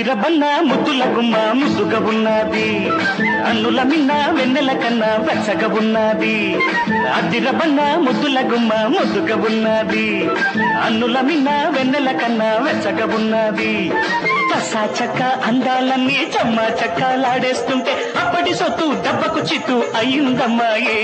అద్దిరబన్న ముద్దుల గుమ్మ ముద్దుగా ఉన్నది, అన్నుల మిన్న వెన్నెల కన్నా వెచ్చగా ఉన్నది. అద్దిరబన్న ముద్దుల గుమ్మ ముద్దుగా ఉన్నది, అన్నుల మిన్న వెన్నెల కన్నా వెచ్చగా ఉన్నది. కసా చక్క అందాలన్నీ చెమ్మ చక్కలాడేస్తుంటే అప్పటి సొత్తు దెబ్బకు చిత్తు అయ్యిందమ్మాయి.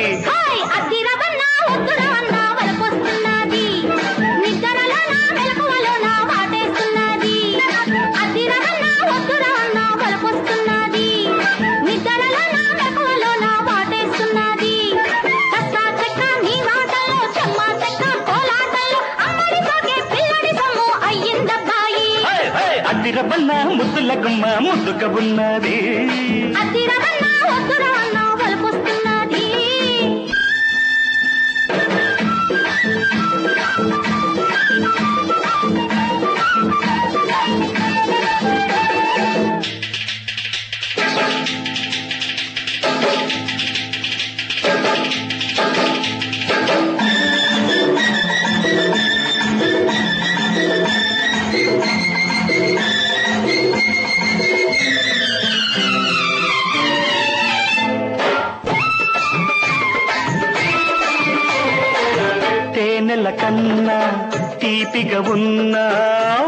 అద్దిరబన్న ముద్దుల గుమ్మ ముద్దుగా ఉన్నది. తేనెల కన్నా తీపిగా ఉన్న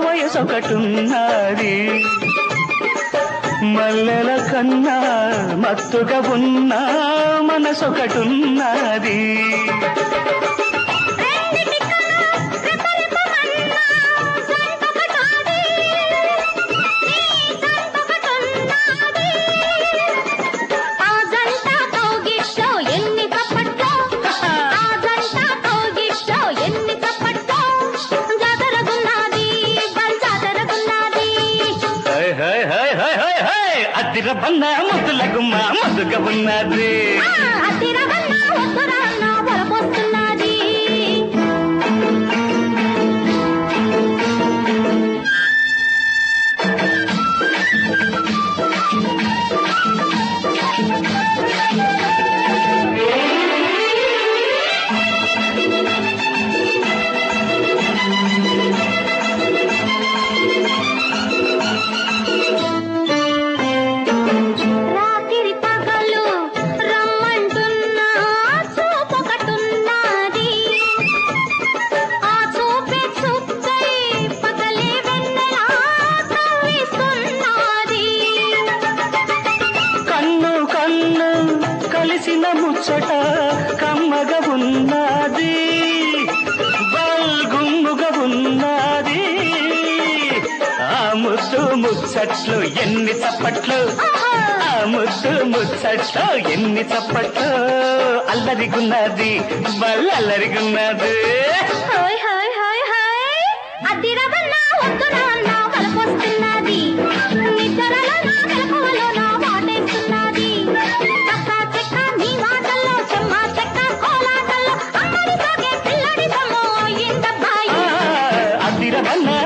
వయసొకటున్నది, మల్లెల కన్నా మత్తుగా ఉన్న మనసొకటున్నది. అద్దిరబన్న ముద్దుల గుమ్మ ముద్దుగా ఉన్నది. కలిసిన ముచ్చట కమ్మగా ఉన్నది, బల్గుమ్ముగా ఉన్నది. ఆ ముద్దు ముచ్చట్లు ఎన్ని చప్పట్లు, ఆ ముద్దు ముచ్చట్లు ఎన్ని చప్పట్లు. అల్లరిగున్నది బల్లరిగున్నది.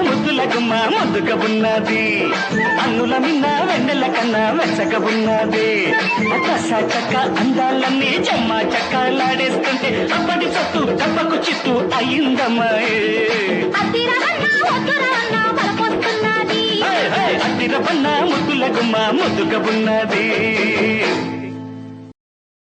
ముద్దుల గుమ్మ ముద్దుగా ఉన్నది, అన్నుల మిన్న వెన్నెల కన్నా వెచ్చగా ఉన్నది. కసా చక్క అందాలన్నీ చెమ్మ చక్కలాడేస్తుంటే అప్పటి సొత్తు దెబ్బకు చిత్తు అయ్యిందమ్మాయి. అద్దిరబన్న ముద్దుల గుమ్మ ముద్దుగా ఉన్నది.